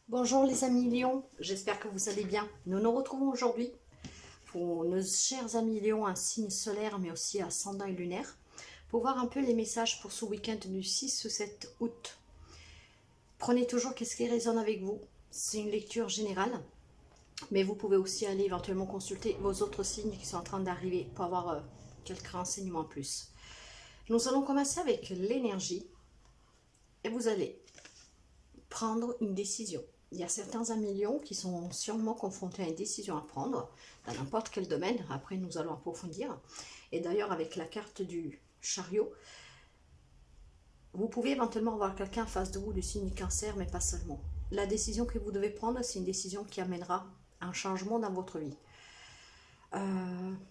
Bonjour les amis Lions, j'espère que vous allez bien. Nous nous retrouvons aujourd'hui pour nos chers amis Lions, un signe solaire mais aussi ascendant et lunaire, pour voir un peu les messages pour ce week-end du 6 au 7 août. Prenez toujours qu'est-ce qui résonne avec vous, c'est une lecture générale, mais vous pouvez aussi aller éventuellement consulter vos autres signes qui sont en train d'arriver pour avoir quelques renseignements en plus. Nous allons commencer avec l'énergie et vous allez prendre une décision. Il y a certains amis Lions qui sont sûrement confrontés à une décision à prendre dans n'importe quel domaine. Après, nous allons approfondir. Et d'ailleurs, avec la carte du chariot, vous pouvez éventuellement avoir quelqu'un en face de vous du signe du cancer, mais pas seulement. La décision que vous devez prendre, c'est une décision qui amènera un changement dans votre vie.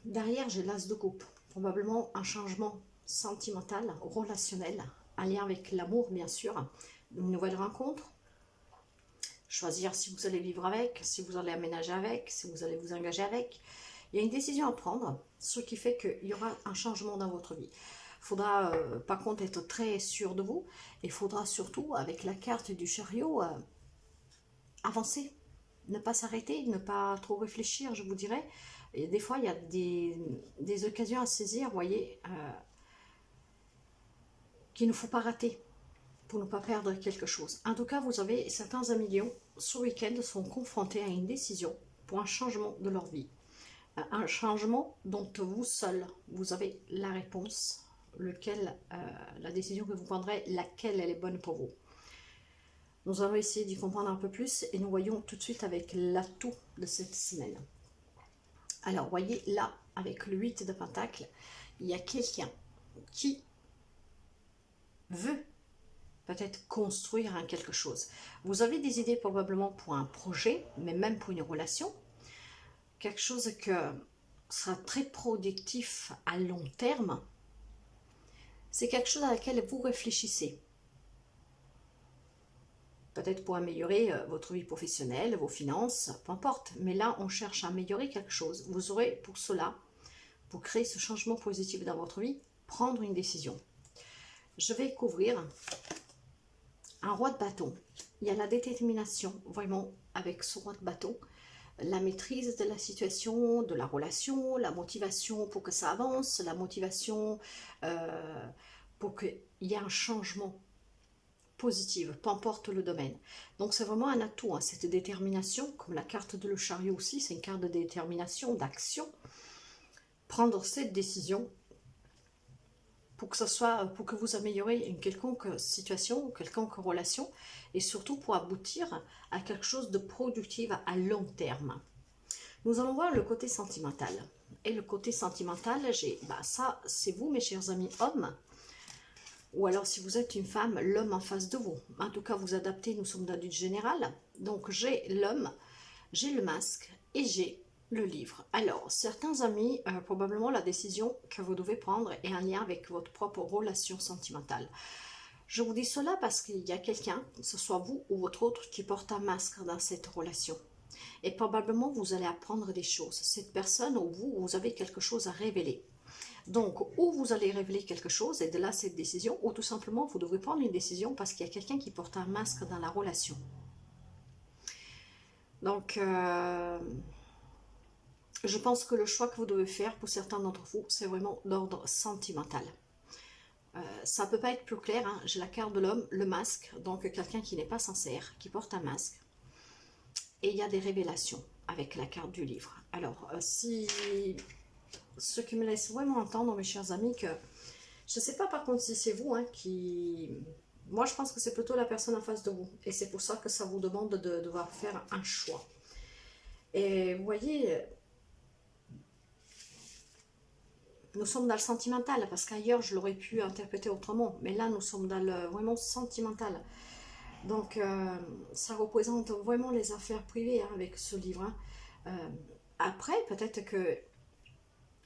Derrière, j'ai l'as de coupe. Probablement un changement sentimental, relationnel, en lien avec l'amour, bien sûr. Une nouvelle rencontre. Choisir si vous allez vivre avec, si vous allez aménager avec, si vous allez vous engager avec. Il y a une décision à prendre, ce qui fait qu'il y aura un changement dans votre vie. Il faudra par contre être très sûr de vous. Il faudra surtout, avec la carte du chariot, avancer. Ne pas s'arrêter, ne pas trop réfléchir, je vous dirais. Et des fois, il y a des occasions à saisir, vous voyez, qu'il ne faut pas rater pour ne pas perdre quelque chose. En tout cas, vous avez certains amis Lions, ce week-end, sont confrontés à une décision pour un changement de leur vie. Un changement dont vous seul, vous avez la réponse, la décision que vous prendrez, laquelle elle est bonne pour vous. Nous allons essayer d'y comprendre un peu plus et nous voyons tout de suite avec l'atout de cette semaine. Alors, voyez là, avec le 8 de Pentacle, il y a quelqu'un qui veut peut-être construire quelque chose. Vous avez des idées probablement pour un projet, mais même pour une relation. Quelque chose que sera très productif à long terme. C'est quelque chose à laquelle vous réfléchissez. Peut-être pour améliorer votre vie professionnelle, vos finances, peu importe. Mais là, on cherche à améliorer quelque chose. Vous aurez pour cela, pour créer ce changement positif dans votre vie, prendre une décision. Je vais couvrir un roi de bâton. Il y a la détermination, vraiment, avec ce roi de bâton. La maîtrise de la situation, de la relation, la motivation pour que ça avance, la motivation pour qu'il y ait un changement positif, peu importe le domaine. Donc c'est vraiment un atout, hein, cette détermination, comme la carte de le chariot aussi, c'est une carte de détermination, d'action. Prendre cette décision pour que, pour que vous améliorez une quelconque situation, quelconque relation, et surtout pour aboutir à quelque chose de productif à long terme. Nous allons voir le côté sentimental. Et le côté sentimental, ça c'est vous mes chers amis hommes, ou alors si vous êtes une femme, l'homme en face de vous. En tout cas vous adaptez, nous sommes dans du général. Donc j'ai l'homme, j'ai le masque et j'ai le livre. Alors, certains amis, probablement la décision que vous devez prendre est en lien avec votre propre relation sentimentale. Je vous dis cela parce qu'il y a quelqu'un, que ce soit vous ou votre autre, qui porte un masque dans cette relation. Et probablement, vous allez apprendre des choses. Cette personne ou vous avez quelque chose à révéler. Donc, ou vous allez révéler quelque chose, et de là, cette décision, ou tout simplement, vous devez prendre une décision parce qu'il y a quelqu'un qui porte un masque dans la relation. Donc, je pense que le choix que vous devez faire pour certains d'entre vous, c'est vraiment d'ordre sentimental. Ça ne peut pas être plus clair, hein. J'ai la carte de l'homme, le masque, donc quelqu'un qui n'est pas sincère, qui porte un masque. Et il y a des révélations avec la carte du livre. Alors, ce qui me laisse vraiment entendre, mes chers amis, que je ne sais pas par contre si c'est vous qui... Moi, je pense que c'est plutôt la personne en face de vous. Et c'est pour ça que ça vous demande de devoir faire un choix. Et vous voyez... Nous sommes dans le sentimental, parce qu'ailleurs, je l'aurais pu interpréter autrement. Mais là, nous sommes dans le vraiment sentimental. Donc, ça représente vraiment les affaires privées avec ce livre. Après, peut-être que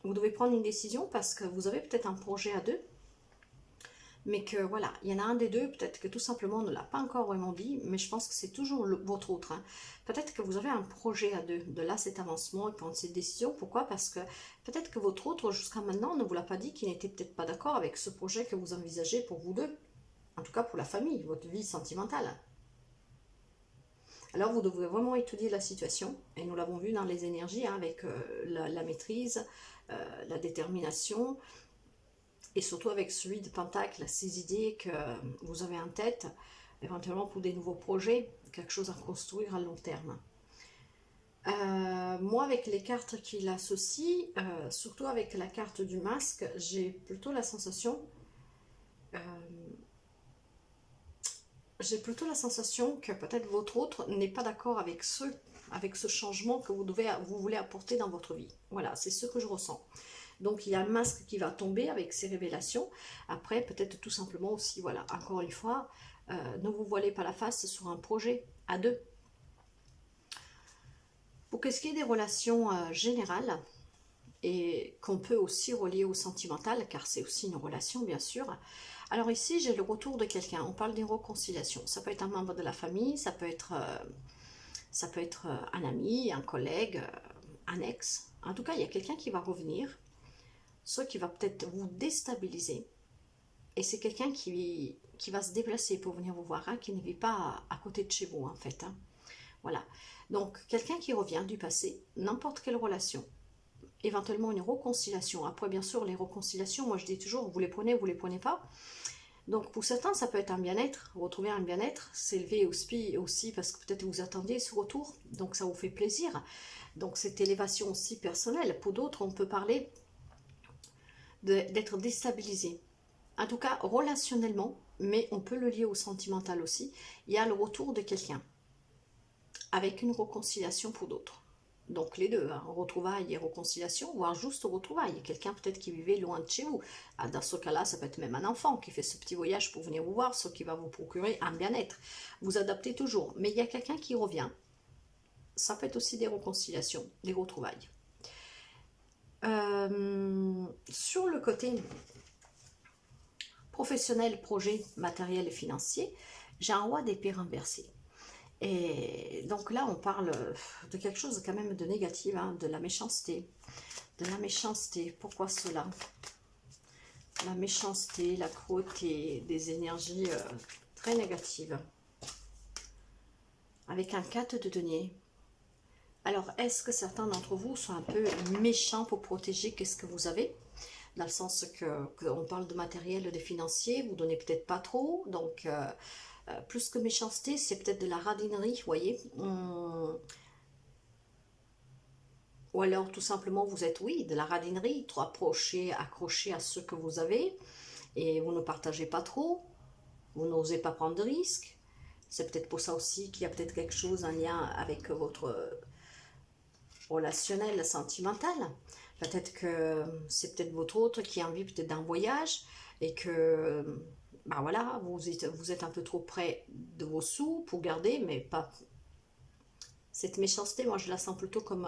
vous devez prendre une décision parce que vous avez peut-être un projet à deux. Mais que voilà, il y en a un des deux, peut-être que tout simplement on ne l'a pas encore vraiment dit, mais je pense que c'est toujours votre autre. Hein. Peut-être que vous avez un projet à deux, de là cet avancement et prendre cette décision. Pourquoi? Parce que peut-être que votre autre, jusqu'à maintenant, ne vous l'a pas dit, qu'il n'était peut-être pas d'accord avec ce projet que vous envisagez pour vous deux. En tout cas pour la famille, votre vie sentimentale. Alors vous devrez vraiment étudier la situation, et nous l'avons vu dans les énergies, hein, avec la maîtrise, la détermination, et surtout avec celui de Pentacle, ces idées que vous avez en tête, éventuellement pour des nouveaux projets, quelque chose à construire à long terme. Moi, avec les cartes qui l'associent, surtout avec la carte du masque, j'ai plutôt la sensation, euh, que peut-être votre autre n'est pas d'accord avec ce changement que vous voulez apporter dans votre vie. Voilà, c'est ce que je ressens. Donc il y a un masque qui va tomber avec ces révélations. Après, peut-être tout simplement aussi, voilà, encore une fois, ne vous voilez pas la face sur un projet à deux. Pour ce qui est des relations générales, et qu'on peut aussi relier au sentimental, car c'est aussi une relation, bien sûr. Alors ici, j'ai le retour de quelqu'un. On parle des réconciliations. Ça peut être un membre de la famille, ça peut être un ami, un collègue, un ex. En tout cas, il y a quelqu'un qui va revenir, soit qui va peut-être vous déstabiliser. Et c'est quelqu'un qui va se déplacer pour venir vous voir, hein, qui ne vit pas à côté de chez vous, en fait. Hein. Voilà. Donc, quelqu'un qui revient du passé, n'importe quelle relation, éventuellement une réconciliation. Après, bien sûr, les réconciliations, moi je dis toujours, vous les prenez pas. Donc, pour certains, ça peut être un bien-être, retrouver un bien-être, s'élever aussi parce que peut-être vous attendiez ce retour, donc ça vous fait plaisir. Donc, cette élévation aussi personnelle. Pour d'autres, on peut parler d'être déstabilisé. En tout cas, relationnellement, mais on peut le lier au sentimental aussi. Il y a le retour de quelqu'un avec une réconciliation pour d'autres. Donc les deux, hein, retrouvailles et réconciliation, voire juste retrouvailles. Quelqu'un peut-être qui vivait loin de chez vous. Ah, dans ce cas-là, ça peut être même un enfant qui fait ce petit voyage pour venir vous voir, ce qui va vous procurer un bien-être. Vous adaptez toujours. Mais il y a quelqu'un qui revient. Ça peut être aussi des réconciliations, des retrouvailles. Sur le côté professionnel, projet, matériel et financier, j'ai un roi d'épée renversé. Et donc là, on parle de quelque chose quand même de négatif, hein, de la méchanceté. De la méchanceté, pourquoi cela? La méchanceté, la cruauté, des énergies très négatives. Avec un 4 de denier. Alors, est-ce que certains d'entre vous sont un peu méchants pour protéger qu'est-ce que vous avez? Dans le sens qu'on parle de matériel, de financier, vous ne donnez peut-être pas trop, donc... plus que méchanceté, c'est peut-être de la radinerie, vous voyez. Ou alors tout simplement vous êtes, oui, de la radinerie, trop accroché à ce que vous avez, et vous ne partagez pas trop, vous n'osez pas prendre de risques. C'est peut-être pour ça aussi qu'il y a peut-être quelque chose, un lien avec votre relationnel, sentimental. Peut-être que c'est peut-être votre autre qui a envie peut-être d'un voyage, et que ben voilà, vous êtes un peu trop près de vos sous pour garder, mais pas... Cette méchanceté, moi je la sens plutôt comme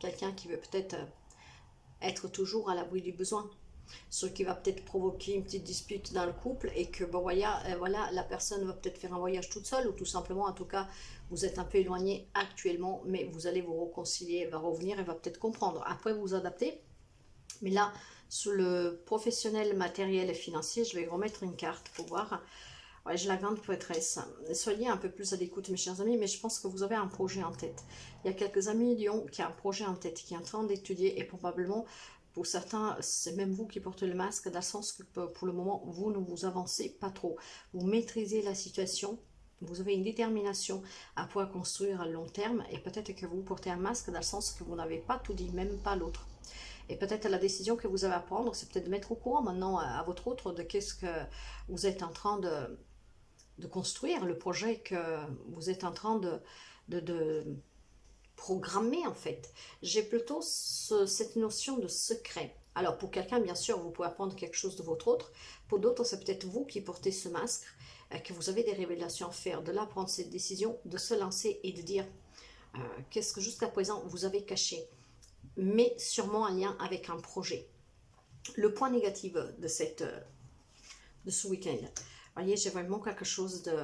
quelqu'un qui veut peut-être être toujours à l'abri du besoin. Ce qui va peut-être provoquer une petite dispute dans le couple, et que bon, voilà, la personne va peut-être faire un voyage toute seule, ou tout simplement, en tout cas, vous êtes un peu éloigné actuellement, mais vous allez vous réconcilier, elle va revenir, elle va peut-être comprendre. Après, vous adaptez. Mais là, sur le professionnel, matériel et financier, je vais remettre une carte pour voir. Ouais, j'ai la grande prêtresse. Soyez un peu plus à l'écoute, mes chers amis, mais je pense que vous avez un projet en tête. Il y a quelques amis Lyon qui ont un projet en tête, qui est en train d'étudier, et probablement, pour certains, c'est même vous qui portez le masque, dans le sens que pour le moment, vous ne vous avancez pas trop. Vous maîtrisez la situation, vous avez une détermination à pouvoir construire à long terme, et peut-être que vous portez un masque dans le sens que vous n'avez pas tout dit, même pas l'autre. Et peut-être la décision que vous avez à prendre, c'est peut-être de mettre au courant maintenant à votre autre de qu'est-ce que vous êtes en train de construire, le projet que vous êtes en train de programmer en fait. J'ai plutôt cette notion de secret. Alors pour quelqu'un, bien sûr, vous pouvez apprendre quelque chose de votre autre. Pour d'autres, c'est peut-être vous qui portez ce masque, que vous avez des révélations à faire. De là, prendre cette décision, de se lancer et de dire qu'est-ce que jusqu'à présent vous avez caché, mais sûrement un lien avec un projet. Le point négatif de ce week-end, vous voyez, j'ai vraiment quelque chose de...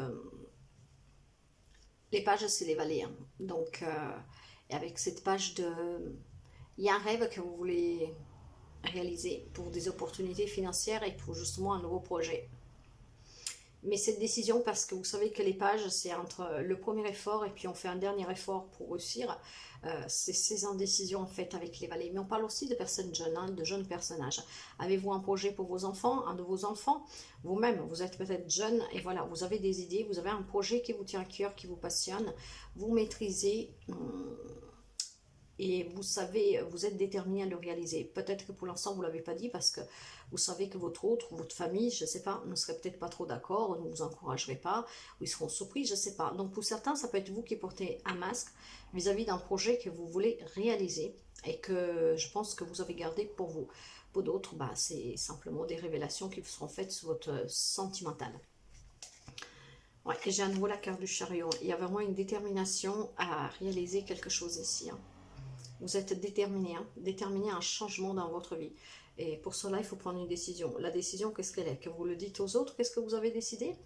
Les pages, c'est les vallées. Hein. Donc, et avec cette page de... Il y a un rêve que vous voulez réaliser pour des opportunités financières et pour justement un nouveau projet. Mais cette décision, parce que vous savez que les pages, c'est entre le premier effort et puis on fait un dernier effort pour réussir, c'est ces indécisions en fait avec les valets. Mais on parle aussi de personnes jeunes, hein, de jeunes personnages. Avez-vous un projet pour vos enfants, un de vos enfants? Vous-même, vous êtes peut-être jeune et voilà, vous avez des idées, vous avez un projet qui vous tient à cœur, qui vous passionne, vous maîtrisez... et vous savez, vous êtes déterminé à le réaliser. Peut-être que pour l'instant, vous ne l'avez pas dit parce que vous savez que votre autre, votre famille, je ne sais pas, ne serait peut-être pas trop d'accord, ne vous encouragerait pas, ou ils seront surpris, je ne sais pas. Donc pour certains, ça peut être vous qui portez un masque vis-à-vis d'un projet que vous voulez réaliser et que je pense que vous avez gardé pour vous. Pour d'autres, bah, c'est simplement des révélations qui vous seront faites sur votre sentimental. Ouais, et j'ai à nouveau la carte du chariot. Il y a vraiment une détermination à réaliser quelque chose ici, hein. Vous êtes déterminé, hein, déterminé à un changement dans votre vie. Et pour cela, il faut prendre une décision. La décision, qu'est-ce qu'elle est? Que vous le dites aux autres, qu'est-ce que vous avez décidé?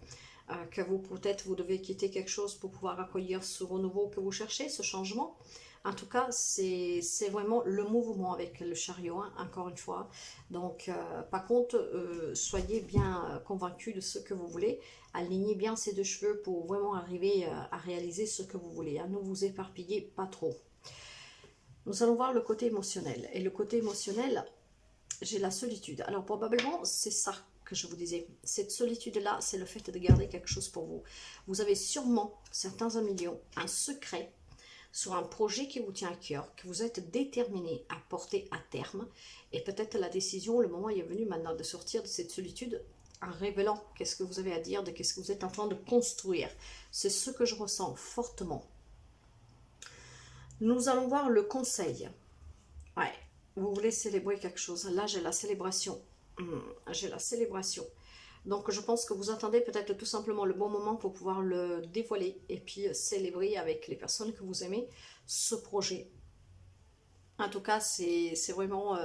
Que vous, peut-être, vous devez quitter quelque chose pour pouvoir accueillir ce renouveau que vous cherchez, ce changement. En tout cas, c'est vraiment le mouvement avec le chariot, hein, encore une fois. Donc, par contre, soyez bien convaincus de ce que vous voulez. Alignez bien ces deux cheveux pour vraiment arriver à réaliser ce que vous voulez, hein. Ne vous éparpillez pas trop. Nous allons voir le côté émotionnel. Et le côté émotionnel, j'ai la solitude. Alors probablement, c'est ça que je vous disais. Cette solitude-là, c'est le fait de garder quelque chose pour vous. Vous avez sûrement, certains un million, un secret sur un projet qui vous tient à cœur, que vous êtes déterminé à porter à terme. Et peut-être la décision, le moment est venu maintenant de sortir de cette solitude en révélant qu'est-ce que vous avez à dire, de qu'est-ce que vous êtes en train de construire. C'est ce que je ressens fortement. Nous allons voir le conseil. Ouais, vous voulez célébrer quelque chose. Là, j'ai la célébration. J'ai la célébration. Donc, je pense que vous attendez peut-être tout simplement le bon moment pour pouvoir le dévoiler et puis célébrer avec les personnes que vous aimez ce projet. En tout cas, c'est vraiment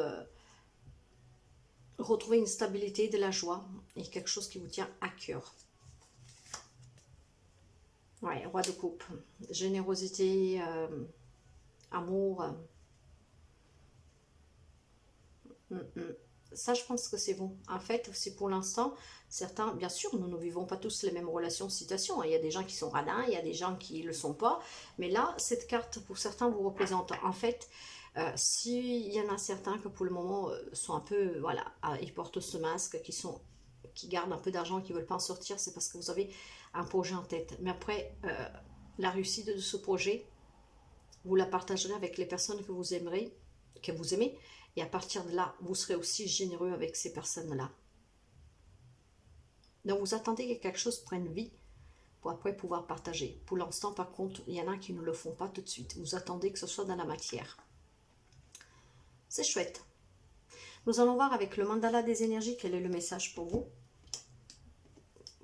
retrouver une stabilité, de la joie et quelque chose qui vous tient à cœur. Ouais, roi de coupe. Générosité, amour. Ça, je pense que c'est bon. En fait, c'est pour l'instant, certains, bien sûr, nous ne vivons pas tous les mêmes relations, situations. Il y a des gens qui sont radins, il y a des gens qui ne le sont pas. Mais là, cette carte, pour certains, vous représente. En fait, s'il y en a certains que pour le moment sont un peu, voilà, ils portent ce masque, qui gardent un peu d'argent, qui ne veulent pas en sortir, c'est parce que vous avez un projet en tête. Mais après, la réussite de ce projet, vous la partagerez avec les personnes que vous aimerez, que vous aimez, et à partir de là, vous serez aussi généreux avec ces personnes-là. Donc vous attendez que quelque chose prenne vie pour après pouvoir partager. Pour l'instant, par contre, il y en a qui ne le font pas tout de suite. Vous attendez que ce soit dans la matière. C'est chouette. Nous allons voir avec le mandala des énergies quel est le message pour vous,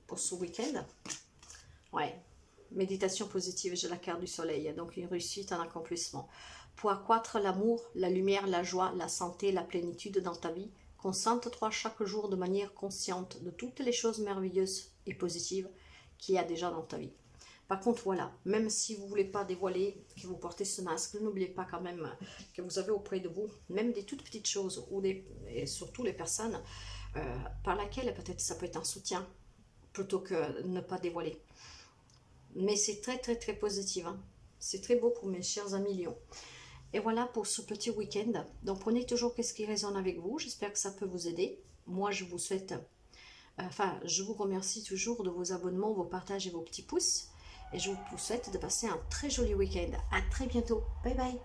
pour ce week-end. Ouais, méditation positive, j'ai la carte du soleil, donc une réussite, un accomplissement. Pour accroître l'amour, la lumière, la joie, la santé, la plénitude dans ta vie, concentre-toi chaque jour de manière consciente de toutes les choses merveilleuses et positives qu'il y a déjà dans ta vie. Par contre, voilà, même si vous ne voulez pas dévoiler que vous portez ce masque, n'oubliez pas quand même que vous avez auprès de vous, même des toutes petites choses, et surtout les personnes par laquelle peut-être ça peut être un soutien, plutôt que ne pas dévoiler. Mais c'est très très très positif, hein. C'est très beau pour mes chers amis Lions. Et voilà pour ce petit week-end. Donc prenez toujours qu'est-ce qui résonne avec vous. J'espère que ça peut vous aider. Moi je vous souhaite, je vous remercie toujours de vos abonnements, vos partages et vos petits pouces. Et je vous souhaite de passer un très joli week-end. À très bientôt. Bye bye.